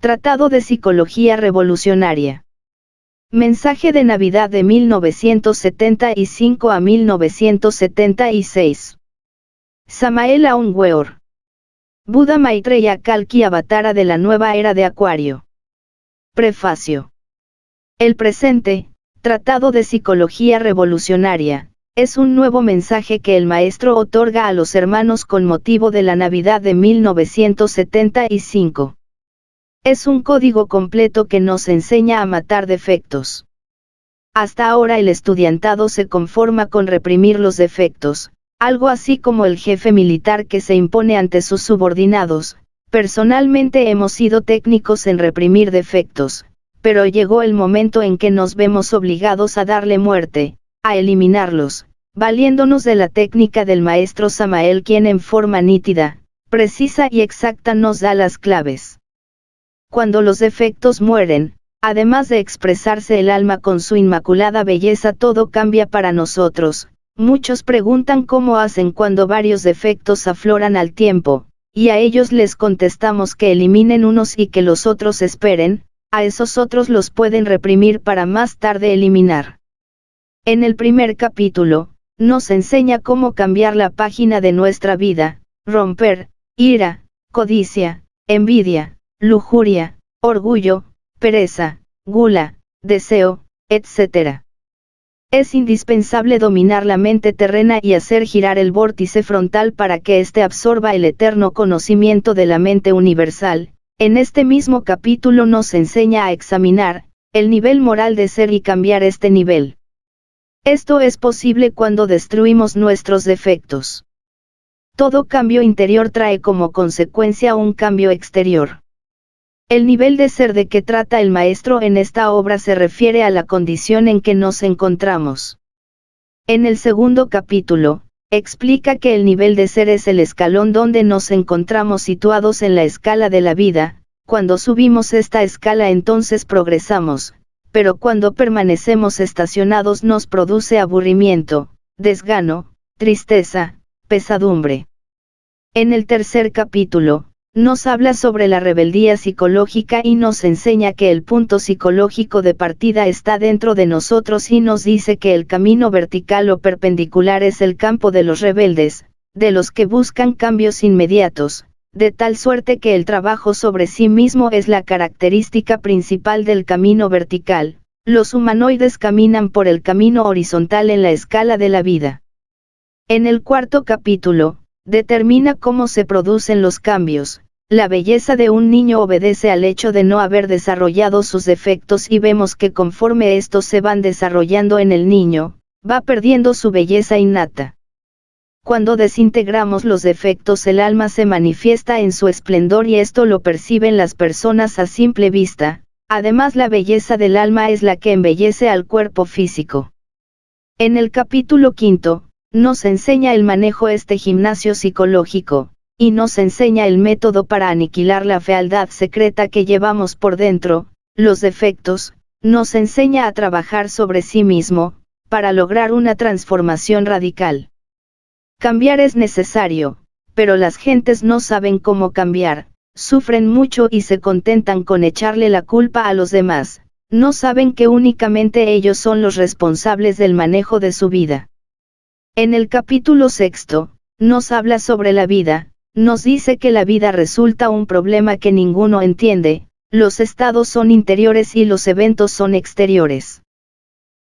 Tratado de Psicología Revolucionaria. Mensaje de Navidad de 1975 a 1976. Samael Aun Weor. Buda Maitreya Kalki Avatara de la nueva era de Acuario. Prefacio. El presente, Tratado de Psicología Revolucionaria, es un nuevo mensaje que el maestro otorga a los hermanos con motivo de la Navidad de 1975. Es un código completo que nos enseña a matar defectos. Hasta ahora el estudiantado se conforma con reprimir los defectos, algo así como el jefe militar que se impone ante sus subordinados. Personalmente hemos sido técnicos en reprimir defectos, pero llegó el momento en que nos vemos obligados a darle muerte, a eliminarlos, valiéndonos de la técnica del maestro Samael, quien en forma nítida, precisa y exacta nos da las claves. Cuando los defectos mueren, además de expresarse el alma con su inmaculada belleza, todo cambia para nosotros. Muchos preguntan cómo hacen cuando varios defectos afloran al tiempo, y a ellos les contestamos que eliminen unos y que los otros esperen. A esos otros los pueden reprimir para más tarde eliminar. En el primer capítulo, nos enseña cómo cambiar la página de nuestra vida, romper, ira, codicia, envidia, lujuria, orgullo, pereza, gula, deseo, etc. Es indispensable dominar la mente terrena y hacer girar el vórtice frontal para que éste absorba el eterno conocimiento de la mente universal. En este mismo capítulo nos enseña a examinar el nivel moral de ser y cambiar este nivel. Esto es posible cuando destruimos nuestros defectos. Todo cambio interior trae como consecuencia un cambio exterior. El nivel de ser de que trata el maestro en esta obra se refiere a la condición en que nos encontramos. En el segundo capítulo, explica que el nivel de ser es el escalón donde nos encontramos situados en la escala de la vida. Cuando subimos esta escala entonces progresamos, pero cuando permanecemos estacionados nos produce aburrimiento, desgano, tristeza, pesadumbre. En el tercer capítulo, nos habla sobre la rebeldía psicológica y nos enseña que el punto psicológico de partida está dentro de nosotros y nos dice que el camino vertical o perpendicular es el campo de los rebeldes, de los que buscan cambios inmediatos, de tal suerte que el trabajo sobre sí mismo es la característica principal del camino vertical. Los humanoides caminan por el camino horizontal en la escala de la vida. En el cuarto capítulo, determina cómo se producen los cambios. La belleza de un niño obedece al hecho de no haber desarrollado sus defectos y vemos que conforme estos se van desarrollando en el niño, va perdiendo su belleza innata. Cuando desintegramos los defectos el alma se manifiesta en su esplendor y esto lo perciben las personas a simple vista. Además la belleza del alma es la que embellece al cuerpo físico. En el capítulo quinto, nos enseña el manejo este gimnasio psicológico, y nos enseña el método para aniquilar la fealdad secreta que llevamos por dentro, los defectos, nos enseña a trabajar sobre sí mismo, para lograr una transformación radical. Cambiar es necesario, pero las gentes no saben cómo cambiar, sufren mucho y se contentan con echarle la culpa a los demás, no saben que únicamente ellos son los responsables del manejo de su vida. En el capítulo sexto, nos habla sobre la vida, nos dice que la vida resulta un problema que ninguno entiende, los estados son interiores y los eventos son exteriores.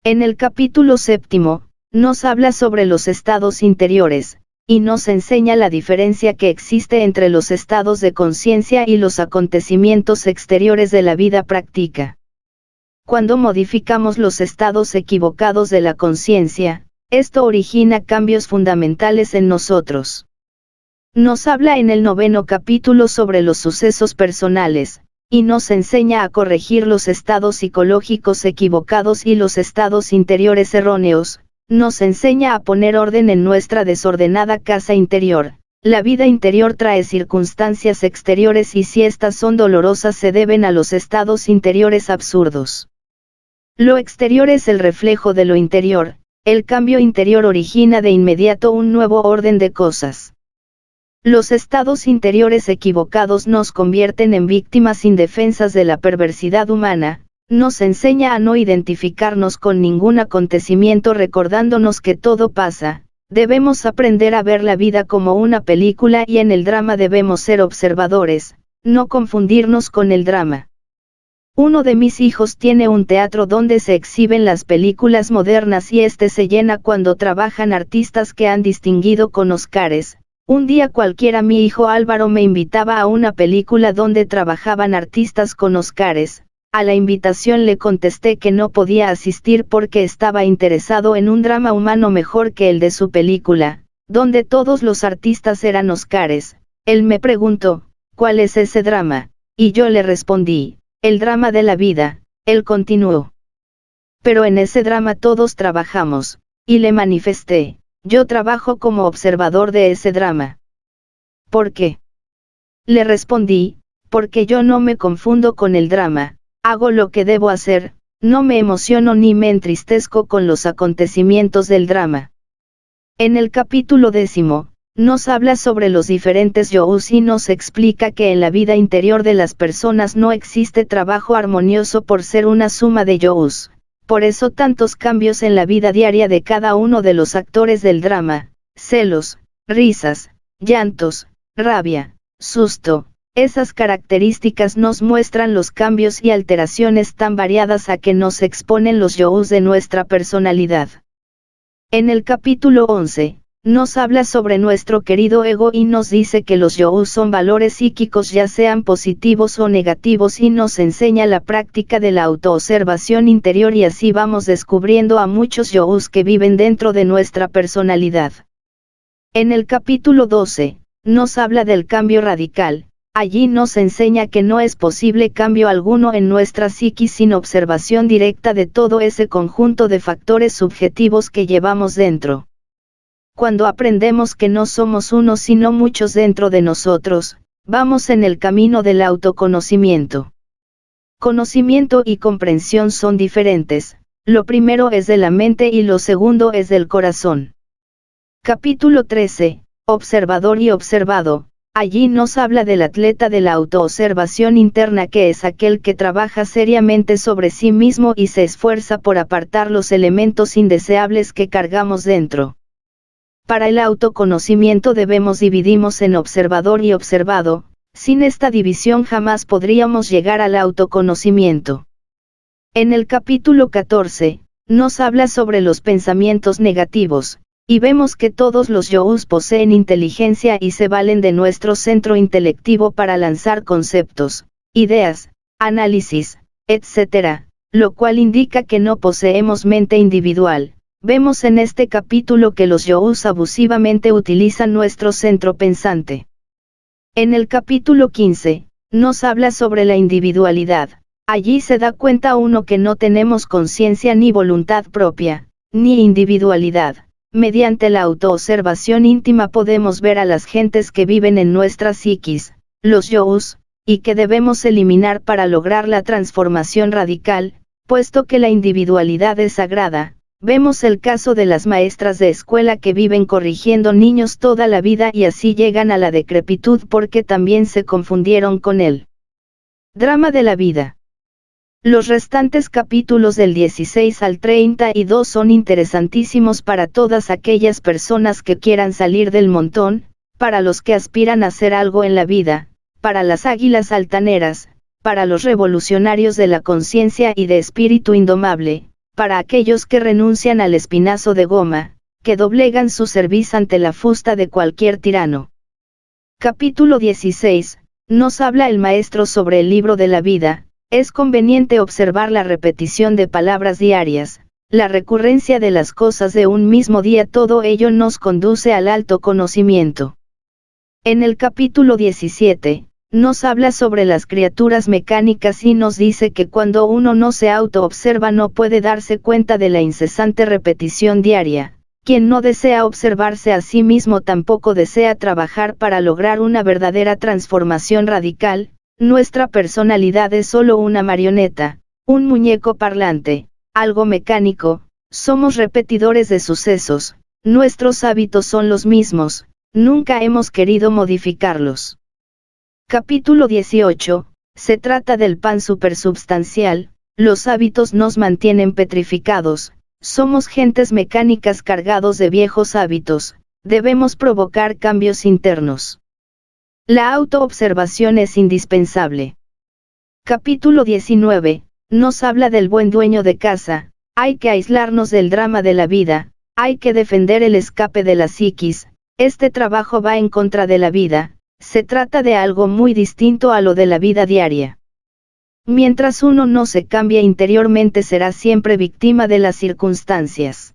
En el capítulo séptimo, nos habla sobre los estados interiores, y nos enseña la diferencia que existe entre los estados de conciencia y los acontecimientos exteriores de la vida práctica. Cuando modificamos los estados equivocados de la conciencia, esto origina cambios fundamentales en nosotros. Nos habla en el noveno capítulo sobre los sucesos personales, y nos enseña a corregir los estados psicológicos equivocados y los estados interiores erróneos, nos enseña a poner orden en nuestra desordenada casa interior. La vida interior trae circunstancias exteriores y si estas son dolorosas se deben a los estados interiores absurdos. Lo exterior es el reflejo de lo interior, el cambio interior origina de inmediato un nuevo orden de cosas. Los estados interiores equivocados nos convierten en víctimas indefensas de la perversidad humana, nos enseña a no identificarnos con ningún acontecimiento recordándonos que todo pasa. Debemos aprender a ver la vida como una película y en el drama debemos ser observadores, no confundirnos con el drama. Uno de mis hijos tiene un teatro donde se exhiben las películas modernas y este se llena cuando trabajan artistas que han distinguido con Óscares. Un día cualquiera mi hijo Álvaro me invitaba a una película donde trabajaban artistas con Óscares. A la invitación le contesté que no podía asistir porque estaba interesado en un drama humano mejor que el de su película, donde todos los artistas eran Óscares. Él me preguntó, ¿cuál es ese drama? Y yo le respondí, el drama de la vida. Él continuó. Pero en ese drama todos trabajamos, y le manifesté, yo trabajo como observador de ese drama. ¿Por qué? Le respondí, porque yo no me confundo con el drama, hago lo que debo hacer, no me emociono ni me entristezco con los acontecimientos del drama. En el capítulo 10, nos habla sobre los diferentes yous y nos explica que en la vida interior de las personas no existe trabajo armonioso por ser una suma de yous. Por eso tantos cambios en la vida diaria de cada uno de los actores del drama, celos, risas, llantos, rabia, susto, esas características nos muestran los cambios y alteraciones tan variadas a que nos exponen los yous de nuestra personalidad. En el capítulo 11, nos habla sobre nuestro querido ego y nos dice que los yous son valores psíquicos ya sean positivos o negativos y nos enseña la práctica de la autoobservación interior y así vamos descubriendo a muchos yous que viven dentro de nuestra personalidad. En el capítulo 12, nos habla del cambio radical, allí nos enseña que no es posible cambio alguno en nuestra psiquis sin observación directa de todo ese conjunto de factores subjetivos que llevamos dentro. Cuando aprendemos que no somos uno sino muchos dentro de nosotros, vamos en el camino del autoconocimiento. Conocimiento y comprensión son diferentes, lo primero es de la mente y lo segundo es del corazón. Capítulo 13, Observador y observado, allí nos habla del atleta de la autoobservación interna que es aquel que trabaja seriamente sobre sí mismo y se esfuerza por apartar los elementos indeseables que cargamos dentro. Para el autoconocimiento debemos dividirnos en observador y observado, sin esta división jamás podríamos llegar al autoconocimiento. En el capítulo 14, nos habla sobre los pensamientos negativos, y vemos que todos los yous poseen inteligencia y se valen de nuestro centro intelectivo para lanzar conceptos, ideas, análisis, etc., lo cual indica que no poseemos mente individual. Vemos en este capítulo que los yous abusivamente utilizan nuestro centro pensante. En el capítulo 15, nos habla sobre la individualidad. Allí se da cuenta uno que no tenemos conciencia ni voluntad propia, ni individualidad. Mediante la autoobservación íntima podemos ver a las gentes que viven en nuestra psiquis, los yous, y que debemos eliminar para lograr la transformación radical, puesto que la individualidad es sagrada. Vemos el caso de las maestras de escuela que viven corrigiendo niños toda la vida y así llegan a la decrepitud porque también se confundieron con él. Drama de la vida. Los restantes capítulos del 16 al 32 son interesantísimos para todas aquellas personas que quieran salir del montón, para los que aspiran a hacer algo en la vida, para las águilas altaneras, para los revolucionarios de la conciencia y de espíritu indomable, para aquellos que renuncian al espinazo de goma, que doblegan su cerviz ante la fusta de cualquier tirano. Capítulo 16, nos habla el maestro sobre el libro de la vida. Es conveniente observar la repetición de palabras diarias, la recurrencia de las cosas de un mismo día, todo ello nos conduce al alto conocimiento. En el capítulo 17, nos habla sobre las criaturas mecánicas y nos dice que cuando uno no se autoobserva no puede darse cuenta de la incesante repetición diaria. Quien no desea observarse a sí mismo tampoco desea trabajar para lograr una verdadera transformación radical. Nuestra personalidad es solo una marioneta, un muñeco parlante, algo mecánico, somos repetidores de sucesos, nuestros hábitos son los mismos, nunca hemos querido modificarlos. Capítulo 18. Se trata del pan supersubstancial. Los hábitos nos mantienen petrificados. Somos gentes mecánicas cargados de viejos hábitos. Debemos provocar cambios internos. La autoobservación es indispensable. Capítulo 19. Nos habla del buen dueño de casa. Hay que aislarnos del drama de la vida. Hay que defender el escape de la psiquis. Este trabajo va en contra de la vida. Se trata de algo muy distinto a lo de la vida diaria. Mientras uno no se cambie interiormente, será siempre víctima de las circunstancias.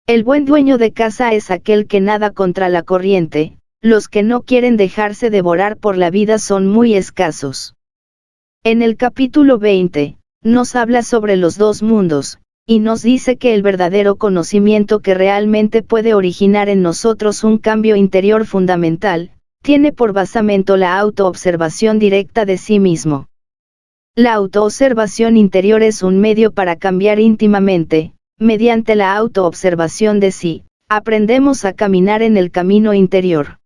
El buen dueño de casa es aquel que nada contra la corriente. Los que no quieren dejarse devorar por la vida son muy escasos. En el capítulo 20, nos habla sobre los dos mundos, y nos dice que el verdadero conocimiento que realmente puede originar en nosotros un cambio interior fundamental, tiene por basamento la autoobservación directa de sí mismo. La autoobservación interior es un medio para cambiar íntimamente. Mediante la autoobservación de sí, aprendemos a caminar en el camino interior.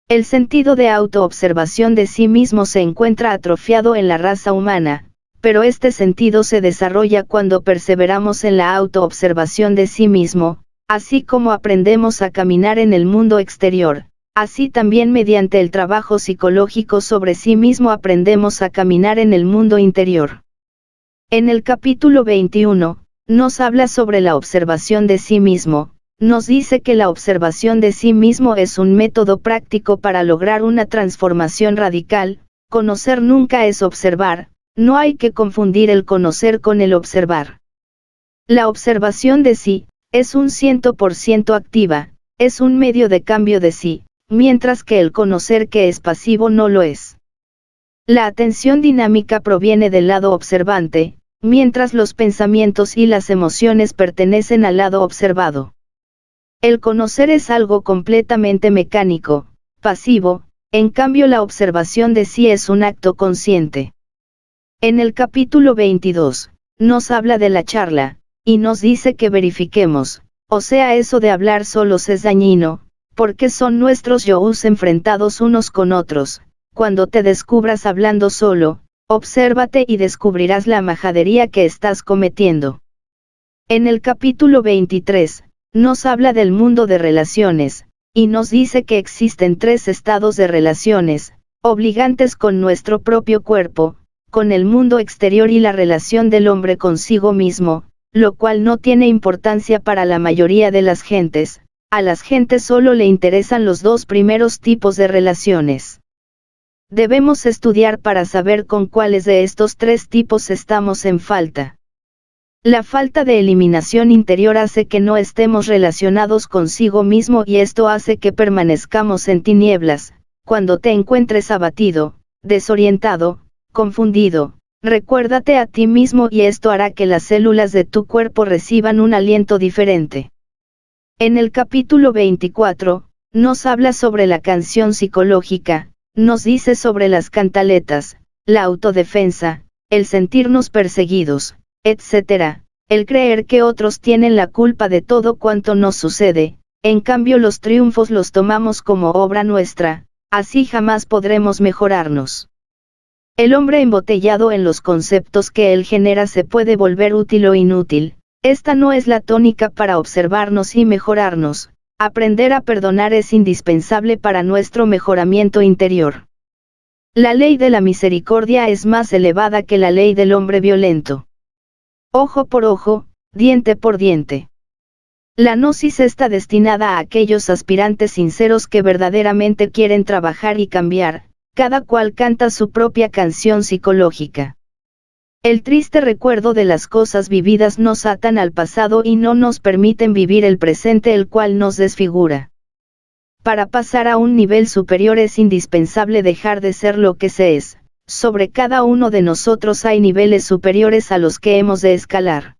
El sentido de autoobservación de sí mismo se encuentra atrofiado en la raza humana, pero este sentido se desarrolla cuando perseveramos en la autoobservación de sí mismo, así como aprendemos a caminar en el mundo exterior. Así también mediante el trabajo psicológico sobre sí mismo aprendemos a caminar en el mundo interior. En el capítulo 21, nos habla sobre la observación de sí mismo, nos dice que la observación de sí mismo es un método práctico para lograr una transformación radical. Conocer nunca es observar, no hay que confundir el conocer con el observar. La observación de sí, es un 100% activa, es un medio de cambio de sí, mientras que el conocer que es pasivo no lo es. La atención dinámica proviene del lado observante, mientras los pensamientos y las emociones pertenecen al lado observado. El conocer es algo completamente mecánico, pasivo, en cambio la observación de sí es un acto consciente. En el capítulo 22, nos habla de la charla, y nos dice que verifiquemos, o sea, eso de hablar solos es dañino, porque son nuestros yo's enfrentados unos con otros. Cuando te descubras hablando solo, obsérvate y descubrirás la majadería que estás cometiendo. En el capítulo 23, nos habla del mundo de relaciones, y nos dice que existen 3 estados de relaciones, obligantes con nuestro propio cuerpo, con el mundo exterior y la relación del hombre consigo mismo, lo cual no tiene importancia para la mayoría de las gentes. A las gentes solo le interesan los 2 primeros tipos de relaciones. Debemos estudiar para saber con cuáles de estos 3 tipos estamos en falta. La falta de eliminación interior hace que no estemos relacionados consigo mismo y esto hace que permanezcamos en tinieblas. Cuando te encuentres abatido, desorientado, confundido, recuérdate a ti mismo y esto hará que las células de tu cuerpo reciban un aliento diferente. En el capítulo 24, nos habla sobre la canción psicológica, nos dice sobre las cantaletas, la autodefensa, el sentirnos perseguidos, etc., el creer que otros tienen la culpa de todo cuanto nos sucede, en cambio los triunfos los tomamos como obra nuestra, así jamás podremos mejorarnos. El hombre embotellado en los conceptos que él genera se puede volver útil o inútil. Esta no es la tónica para observarnos y mejorarnos. Aprender a perdonar es indispensable para nuestro mejoramiento interior. La ley de la misericordia es más elevada que la ley del hombre violento. Ojo por ojo, diente por diente. La gnosis está destinada a aquellos aspirantes sinceros que verdaderamente quieren trabajar y cambiar, cada cual canta su propia canción psicológica. El triste recuerdo de las cosas vividas nos atan al pasado y no nos permiten vivir el presente, el cual nos desfigura. Para pasar a un nivel superior es indispensable dejar de ser lo que se es. Sobre cada uno de nosotros hay niveles superiores a los que hemos de escalar.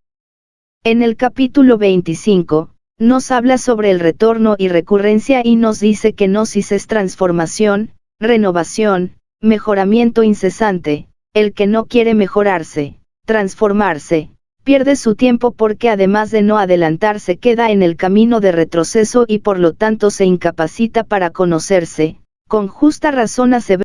En el capítulo 25, nos habla sobre el retorno y recurrencia y nos dice que gnosis es transformación, renovación, mejoramiento incesante. El que no quiere mejorarse, transformarse, pierde su tiempo porque además de no adelantarse queda en el camino de retroceso y por lo tanto se incapacita para conocerse, con justa razón